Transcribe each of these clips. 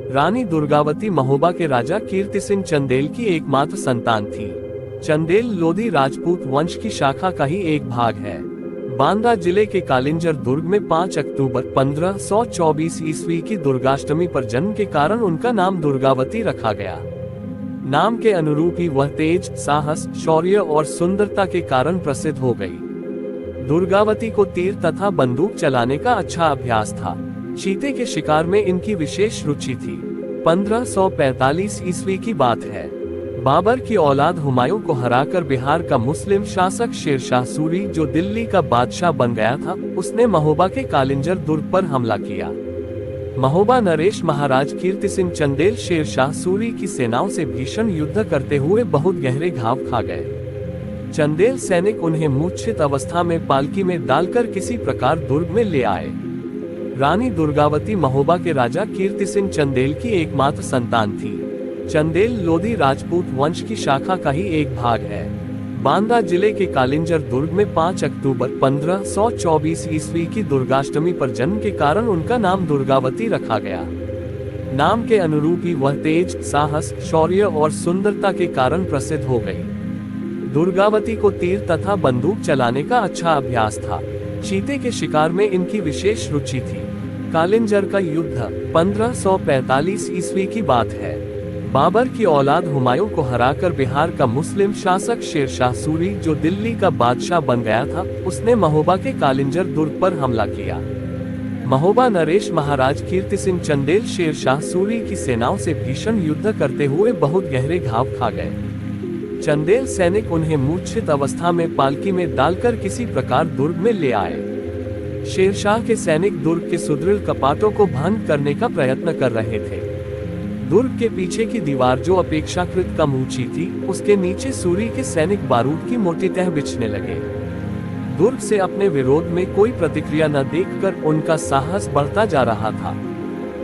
रानी दुर्गावती महोबा के राजा कीर्ति सिंह चंदेल की एकमात्र संतान थी। चंदेल लोधी राजपूत वंश की शाखा का ही एक भाग है। बांदा जिले के कालिंजर दुर्ग में 5 अक्टूबर 1524 ईस्वी की दुर्गाष्टमी पर जन्म के कारण उनका नाम दुर्गावती रखा गया। नाम के अनुरूप ही वह तेज, साहस, शौर्य और सुंदरता के कारण प्रसिद्ध हो गई। दुर्गावती को तीर तथा बंदूक चलाने का अच्छा अभ्यास था। चीते के शिकार में इनकी विशेष रुचि थी। 1545 ईस्वी की बात है। बाबर की औलाद हुमायूं को हराकर बिहार का मुस्लिम शासक शेरशाह सूरी, जो दिल्ली का बादशाह बन गया था, उसने महोबा के कालिंजर दुर्ग पर हमला किया। महोबा नरेश महाराज कीर्ति सिंह चंदेल शेरशाह सूरी की सेनाओं से भीषण युद्ध करते हुए बहुत गहरे घाव खा गए। चंदेल सैनिक उन्हें मूर्छित अवस्था में पालकी में डालकर किसी प्रकार दुर्ग में ले आए। रानी दुर्गावती महोबा के राजा कीर्ति सिंह चंदेल की एकमात्र संतान थी। चंदेल लोधी राजपूत वंश की शाखा का ही एक भाग है। बांदा जिले के कालिंजर दुर्ग में 5 अक्टूबर 1524 ईस्वी की दुर्गाष्टमी पर जन्म के कारण उनका नाम दुर्गावती रखा गया। नाम के अनुरूप ही वह तेज, साहस, शौर्य और सुंदरता के कारण प्रसिद्ध हो गई। दुर्गावती को तीर तथा बंदूक चलाने का अच्छा अभ्यास था। चीते के शिकार में इनकी विशेष रुचि थी। कालिंजर का युद्ध 1545 ईस्वी की बात है। बाबर की औलाद हुमायूं को हराकर बिहार का मुस्लिम शासक शेरशाह सूरी, जो दिल्ली का बादशाह बन गया था, उसने महोबा के कालिंजर दुर्ग पर हमला किया। महोबा नरेश महाराज कीर्ति सिंह चंदेल शेरशाह सूरी की सेनाओं से भीषण युद्ध करते हुए बहुत गहरे घाव खा गए। चंदेल सैनिक उन्हें मूर्छित अवस्था में पालकी में डालकर किसी प्रकार दुर्ग में ले आए। शेरशाह के सैनिक दुर्ग के सुदृढ़ कपाटों को भंग करने का प्रयत्न कर रहे थे। दुर्ग के पीछे की दीवार, जो अपेक्षाकृत कम ऊंची थी, उसके नीचे सूरी के सैनिक बारूद की मोटी तह बिछने लगे। दुर्ग से अपने विरोध में कोई प्रतिक्रिया न देखकर उनका साहस बढ़ता जा रहा था।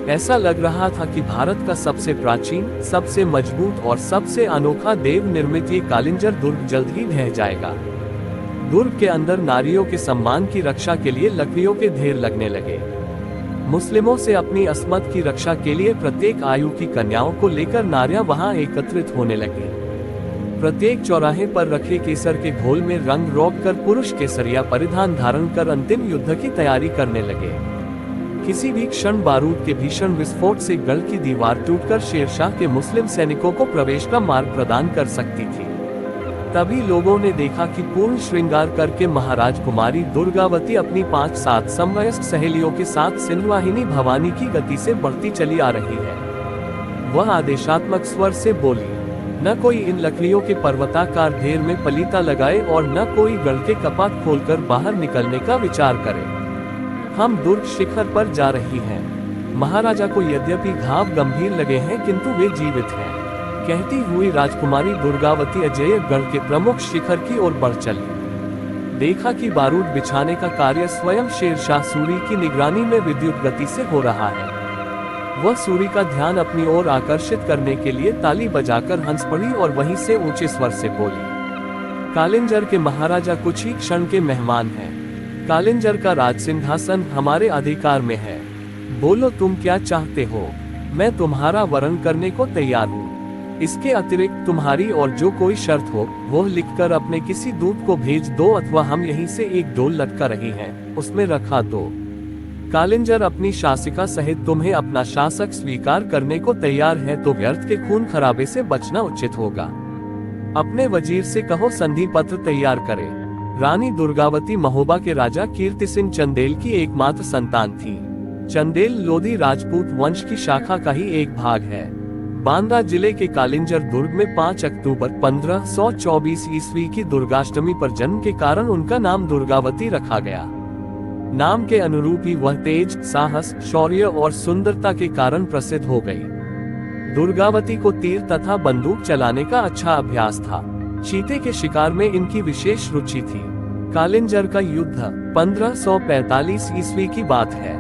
ऐसा लग रहा था कि भारत का सबसे प्राचीन, सबसे मजबूत और सबसे अनोखा देव निर्मित ये कालिंजर दुर्ग जल्द ही ढह जाएगा। दुर्ग के अंदर नारियों के सम्मान की रक्षा के लिए लकड़ियों के ढेर लगने लगे। मुस्लिमों से अपनी अस्मत की रक्षा के लिए प्रत्येक आयु की कन्याओं को लेकर नारियां वहां एकत्रित होने लगी। प्रत्येक चौराहे पर रखे केसर के घोल में रंग रोक कर पुरुष केसरिया परिधान धारण कर अंतिम युद्ध की तैयारी करने लगे। किसी भी क्षण बारूद के भीषण विस्फोट से गढ़ की दीवार टूटकर शेरशाह के मुस्लिम सैनिकों को प्रवेश का मार्ग प्रदान कर सकती थी। तभी लोगों ने देखा कि पूर्ण श्रृंगार करके महाराज कुमारी दुर्गावती अपनी 5-7 समवयस्क सहेलियों के साथ सिंधुवाहिनी भवानी की गति से बढ़ती चली आ रही है। वह आदेशात्मक स्वर से बोली, न कोई इन लकड़ियों के पर्वताकार ढेर में पलीता लगाए और न कोई गढ़ के कपाट खोलकर बाहर निकलने का विचार करे। हम दुर्ग शिखर पर जा रही हैं। महाराजा को यद्यपि घाव गंभीर लगे हैं, किंतु वे जीवित हैं। कहती हुई राजकुमारी दुर्गावती अजय गढ़ के प्रमुख शिखर की ओर बढ़ चली। देखा कि बारूद बिछाने का कार्य स्वयं शेरशाह सूरी की निगरानी में विद्युत गति से हो रहा है। वह सूरी का ध्यान अपनी ओर आकर्षित करने के लिए ताली बजाकर हंस पड़ी और वहीं से ऊंचे स्वर से बोली, कालिंजर के महाराजा कुछ ही क्षण के मेहमान हैं। कालिंजर का राज सिंहासन हमारे अधिकार में है। बोलो तुम क्या चाहते हो? मैं तुम्हारा वरण करने को तैयार हूँ। इसके अतिरिक्त तुम्हारी और जो कोई शर्त हो, वो लिखकर अपने किसी दूत को भेज दो, अथवा हम यहीं से एक डोल लटका रही हैं, उसमें रखा दो। कालिंजर अपनी शासिका सहित तुम्हें अपना शासक स्वीकार करने को तैयार है, तो व्यर्थ के खून खराबे से बचना उचित होगा। अपने वजीर से कहो संधि पत्र तैयार करे। रानी दुर्गावती महोबा के राजा कीर्ति सिंह चंदेल की एकमात्र संतान थी। चंदेल लोधी राजपूत वंश की शाखा का ही एक भाग है। बांदा जिले के कालिंजर दुर्ग में 5 अक्टूबर 1524 ईस्वी की दुर्गाष्टमी पर जन्म के कारण उनका नाम दुर्गावती रखा गया। नाम के अनुरूप ही वह तेज, साहस, शौर्य और सुंदरता के कारण प्रसिद्ध हो गई। दुर्गावती को तीर तथा बंदूक चलाने का अच्छा अभ्यास था। चीते के शिकार में इनकी विशेष रुचि थी। कालिंजर का युद्ध 1545 ईस्वी की बात है।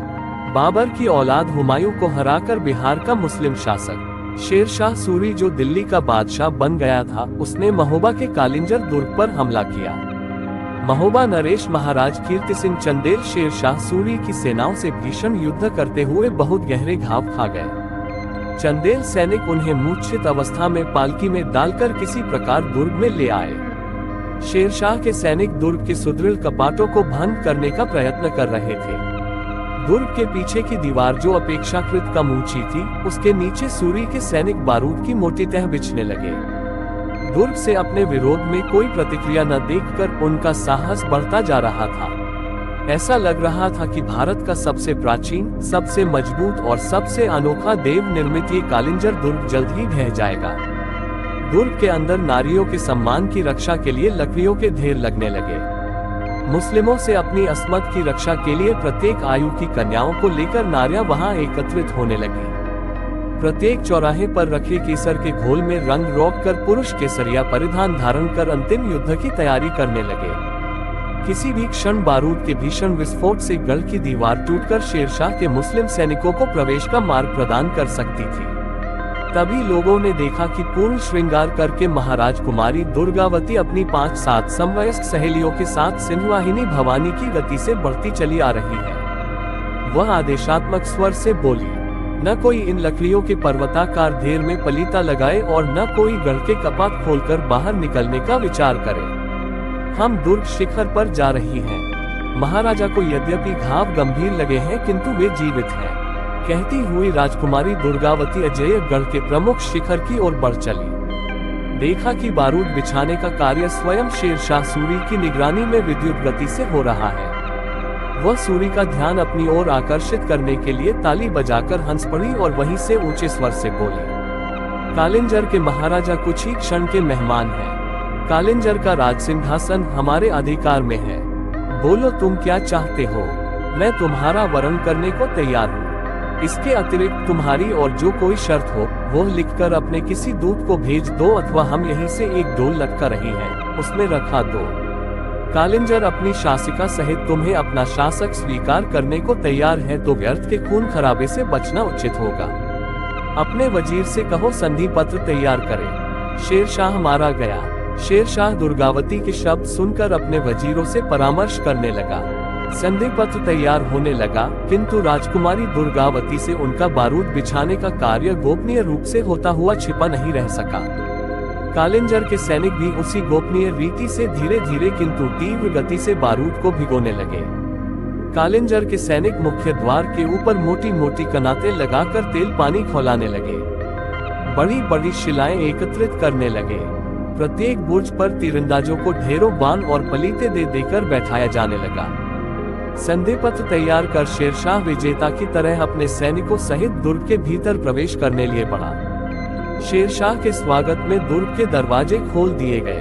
बाबर की औलाद हुमायूं को हराकर बिहार का मुस्लिम शासक शेरशाह सूरी, जो दिल्ली का बादशाह बन गया था, उसने महोबा के कालिंजर दुर्ग पर हमला किया। महोबा नरेश महाराज कीर्ति सिंह चंदेल शेरशाह सूरी की सेनाओं से भीषण युद्ध करते हुए बहुत गहरे घाव खा गए। चंदेल सैनिक उन्हें मूर्छित अवस्था में पालकी में डालकर किसी प्रकार दुर्ग में ले आए। शेरशाह के सैनिक दुर्ग के सुदृढ़ कपाटों को भंग करने का प्रयत्न कर रहे थे। दुर्ग के पीछे की दीवार जो अपेक्षाकृत कम ऊंची थी, उसके नीचे सूरी के सैनिक बारूद की मोटी तह बिछने लगे। दुर्ग से अपने विरोध में कोई प्रतिक्रिया न देखकर उनका साहस बढ़ता जा रहा था। ऐसा लग रहा था कि भारत का सबसे प्राचीन, सबसे मजबूत और सबसे अनोखा देव निर्मित ये कालिंजर दुर्ग जल्द ही ढह जाएगा। दुर्ग के अंदर नारियों के सम्मान की रक्षा के लिए लकड़ियों के ढेर लगने लगे। मुस्लिमों से अपनी अस्मत की रक्षा के लिए प्रत्येक आयु की कन्याओं को लेकर नारियां वहां एकत्रित होने लगी। प्रत्येक चौराहे पर रखे केसर के घोल में रंग रोककर पुरुष केसरिया परिधान धारण कर अंतिम युद्ध की तैयारी करने लगे। किसी भी क्षण बारूद के भीषण विस्फोट से गढ़ की दीवार टूटकर शेरशाह के मुस्लिम सैनिकों को प्रवेश का मार्ग प्रदान कर सकती थी। तभी लोगों ने देखा कि पूर्ण श्रृंगार करके महाराज कुमारी दुर्गावती अपनी 5-7 समवयस्क सहेलियों के साथ सिंहवाहिनी भवानी की गति से बढ़ती चली आ रही है। वह आदेशात्मक स्वर से बोली, न कोई इन लकड़ियों के पर्वताकार ढेर में पलीता लगाए और न कोई गढ़ के कपाट खोलकर बाहर निकलने का विचार करे। हम दुर्ग शिखर पर जा रही हैं। महाराजा को यद्यपि घाव गंभीर लगे हैं किंतु वे जीवित हैं। कहती हुई राजकुमारी दुर्गावती अजय गढ़ के प्रमुख शिखर की ओर बढ़ चली। देखा कि बारूद बिछाने का कार्य स्वयं शेरशाह सूरी की निगरानी में विद्युत गति से हो रहा है। वह सूरी का ध्यान अपनी ओर आकर्षित करने के लिए ताली बजाकर हंस पड़ी और वहीं से ऊंचे स्वर से बोली, कालिंजर के महाराजा कुछ ही क्षण के मेहमान हैं। कालिंजर का राज सिंहासन हमारे अधिकार में है। बोलो तुम क्या चाहते हो? मैं तुम्हारा वरण करने को तैयार हूँ। इसके अतिरिक्त तुम्हारी और जो कोई शर्त हो वो लिखकर अपने किसी दूत को भेज दो, अथवा हम यहीं से एक डोल लटका रही हैं, उसमें रखा दो। कालिंजर अपनी शासिका सहित तुम्हें अपना शासक स्वीकार करने को तैयार है, तो व्यर्थ के खून खराबे से बचना उचित होगा। अपने वजीर से कहो संधि पत्र तैयार करे। शेरशाह मारा गया। शेरशाह दुर्गावती के शब्द सुनकर अपने वजीरों से परामर्श करने लगा। संधि पत्र तैयार होने लगा, किंतु राजकुमारी दुर्गावती से उनका बारूद बिछाने का कार्य गोपनीय रूप से होता हुआ छिपा नहीं रह सका। कालिंजर के सैनिक भी उसी गोपनीय रीति से धीरे धीरे किंतु तीव्र गति से बारूद को भिगोने लगे। कालिंजर के सैनिक मुख्य द्वार के ऊपर मोटी मोटी कनातें लगाकर तेल पानी खौलाने लगे। बड़ी बड़ी शिलाएं एकत्रित करने लगे। प्रत्येक बुर्ज पर तीरंदाजों को ढेरों बाण और पलीते दे देकर बैठाया जाने लगा। संधि पत्र तैयार कर शेरशाह विजेता की तरह अपने सैनिकों सहित दुर्ग के भीतर प्रवेश करने लिए बढ़ा। शेरशाह के स्वागत में दुर्ग के दरवाजे खोल दिए गए,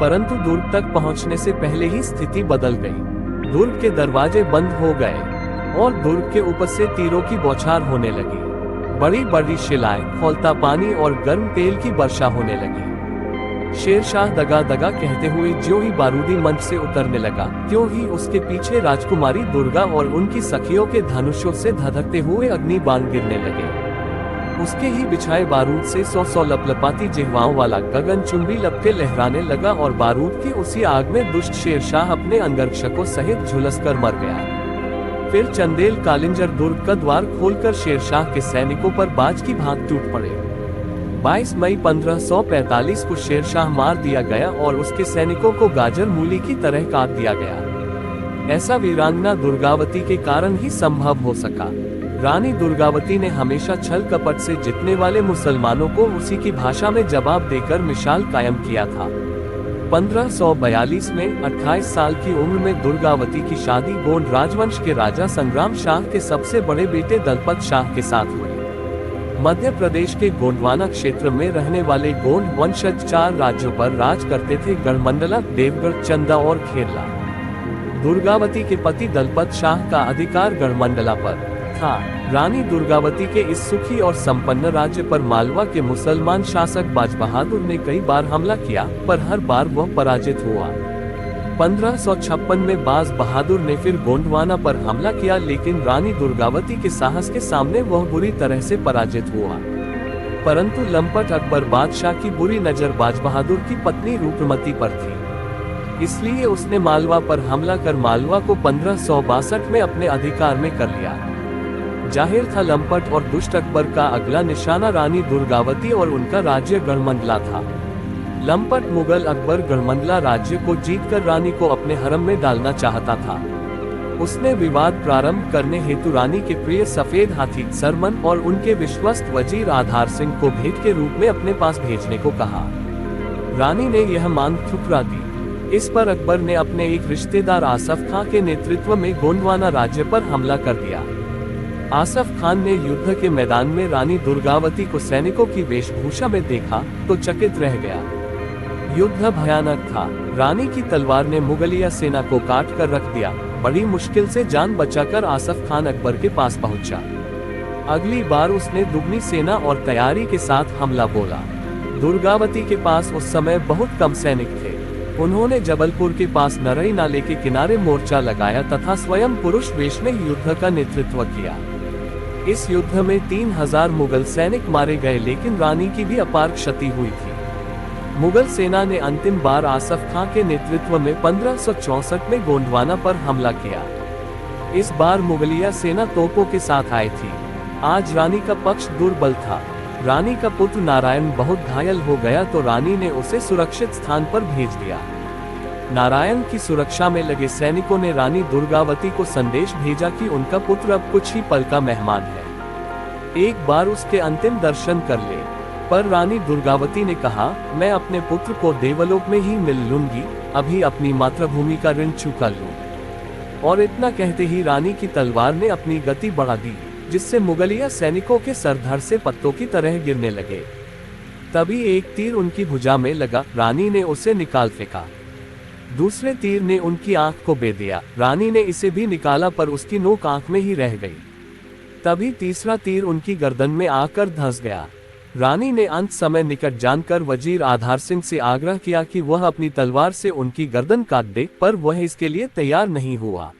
परंतु दुर्ग तक पहुंचने से पहले ही स्थिति बदल गई। दुर्ग के दरवाजे बंद हो गए और दुर्ग के ऊपर से तीरों की बौछार होने लगी। बड़ी बड़ी शिलाएं, खौलता पानी और गर्म तेल की वर्षा होने लगी। शेरशाह दगा दगा कहते हुए ज्यों ही बारूदी मंच से उतरने लगा, त्यों ही उसके पीछे राजकुमारी दुर्गा और उनकी सखियों के धनुषों से धधकते हुए अग्नि बाण गिरने लगे। उसके ही बिछाए बारूद से 100 लपलपाती जिह्वाओं वाला गगनचुंबी लपटे लहराने लगा और बारूद की उसी आग में दुष्ट शेरशाह अपने अंगरक्षकों सहित झुलसकर मर गया। फिर चंदेल कालिंजर दुर्ग का द्वार खोलकर शेरशाह के सैनिकों पर बाज की भांति टूट पड़े। 22 मई 1545 को शेरशाह मार दिया गया और उसके सैनिकों को गाजर मूली की तरह काट दिया गया। ऐसा वीरांगना दुर्गावती के कारण ही संभव हो सका। रानी दुर्गावती ने हमेशा छल कपट से जीतने वाले मुसलमानों को उसी की भाषा में जवाब देकर मिसाल कायम किया था। 1542 में 28 साल की उम्र में दुर्गावती की शादी गोंड राजवंश के राजा संग्राम शाह के सबसे बड़े बेटे दलपत शाह के साथ हुई। मध्य प्रदेश के गोंडवाना क्षेत्र में रहने वाले गोंड वंशज 4 राज्यों पर राज करते थे: गढ़मंडला, देवगढ़, चंदा और खेरला। दुर्गावती के पति दलपत शाह का अधिकार गढ़मंडला पर था। रानी दुर्गावती के इस सुखी और संपन्न राज्य पर मालवा के मुसलमान शासक बाज बहादुर ने कई बार हमला किया, पर हर बार वह पराजित हुआ। 1556 में बाज बहादुर ने फिर गोंडवाना पर हमला किया, लेकिन रानी दुर्गावती के साहस के सामने वह बुरी तरह से पराजित हुआ। परंतु लंपट अकबर बादशाह की बुरी नजर बाज बहादुर की पत्नी रूपमती पर थी, इसलिए उसने मालवा पर हमला कर मालवा को 1562 में अपने अधिकार में कर लिया। जाहिर था लंपट और दुष्ट अकबर का अगला निशाना रानी दुर्गावती और उनका राज्य गढ़मंडला था। लंपट मुगल अकबर गढ़मंडला राज्य को जीतकर रानी को अपने हरम में डालना चाहता था। उसने विवाद प्रारंभ करने हेतु रानी के प्रिय सफेद हाथी सरमन और उनके विश्वस्त वजीर आधार सिंह को भेंट के रूप में अपने पास भेजने को कहा। रानी ने यह मांग ठुकरा दी। इस पर अकबर ने अपने एक रिश्तेदार आसफ खां के नेतृत्व में गोंडवाना राज्य पर हमला कर दिया। आसफ खान ने युद्ध के मैदान में रानी दुर्गावती को सैनिकों की वेशभूषा में देखा तो चकित रह गया। युद्ध भयानक था। रानी की तलवार ने मुगलिया सेना को काट कर रख दिया। बड़ी मुश्किल से जान बचाकर आसफ खान अकबर के पास पहुंचा। अगली बार उसने दुगनी सेना और तैयारी के साथ हमला बोला। दुर्गावती के पास उस समय बहुत कम सैनिक थे। उन्होंने जबलपुर के पास नरई नाले के किनारे मोर्चा लगाया तथा स्वयं पुरुष वेश में युद्ध का नेतृत्व किया। इस युद्ध में 3000 मुगल सैनिक मारे गए, लेकिन रानी की भी अपार क्षति हुई थी। मुगल सेना ने अंतिम बार आसफ खां के नेतृत्व में 1564 में गोंडवाना पर हमला किया। इस बार मुगलिया सेना तोपों के साथ आई थी। आज रानी का पक्ष दुर्बल था। रानी का पुत्र नारायण बहुत घायल हो गया तो रानी ने उसे सुरक्षित स्थान पर भेज दिया। नारायण की सुरक्षा में लगे सैनिकों ने रानी दुर्गावती को संदेश भेजा कि उनका पुत्र अब कुछ ही पल का मेहमान है, एक बार उसके अंतिम दर्शन कर ले। पर रानी दुर्गावती ने कहा, मैं अपने पुत्र को देवलोक में ही मिल लूंगी, अभी अपनी मातृभूमि का ऋण चुका लूं। और इतना कहते ही रानी की तलवार ने अपनी गति बढ़ा दी, जिससे मुगलिया सैनिकों के सरधड़ से पत्तों की तरह गिरने लगे। तभी एक तीर उनकी भुजा में लगा। रानी ने उसे निकाल फेंका। दूसरे तीर ने उनकी आंख को बे दिया। रानी ने इसे भी निकाला पर उसकी नोक आंख में ही रह गई। तभी तीसरा तीर उनकी गर्दन में आकर धंस गया। रानी ने अंत समय निकट जानकर वजीर आधार सिंह से आग्रह किया कि वह अपनी तलवार से उनकी गर्दन काट दे, पर वह इसके लिए तैयार नहीं हुआ।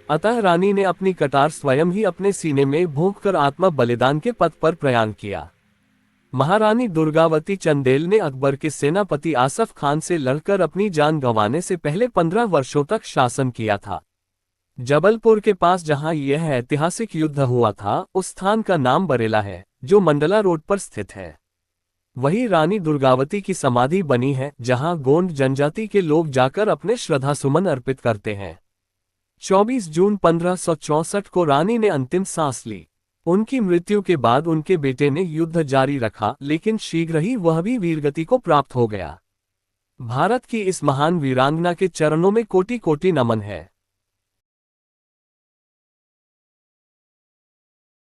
अतः रानी ने अपनी कटार स्वयं ही अपने सीने में भोंककर आत्मा बलिदान के पथ पर प्रयाण किया। महारानी दुर्गावती चंदेल ने अकबर के सेनापति आसफ खान से लड़कर अपनी जान गंवाने से पहले 15 वर्षों तक शासन किया था। जबलपुर के पास जहां यह ऐतिहासिक युद्ध हुआ था, उस स्थान का नाम बरेला है, जो मंडला रोड पर स्थित है। वही रानी दुर्गावती की समाधि बनी है, जहां गोंड जनजाति के लोग जाकर अपने श्रद्धा सुमन अर्पित करते हैं। 24 जून 1564 को रानी ने अंतिम सांस ली। उनकी मृत्यु के बाद उनके बेटे ने युद्ध जारी रखा, लेकिन शीघ्र ही वह भी वीरगति को प्राप्त हो गया। भारत की इस महान वीरांगना के चरणों में कोटि कोटि नमन है।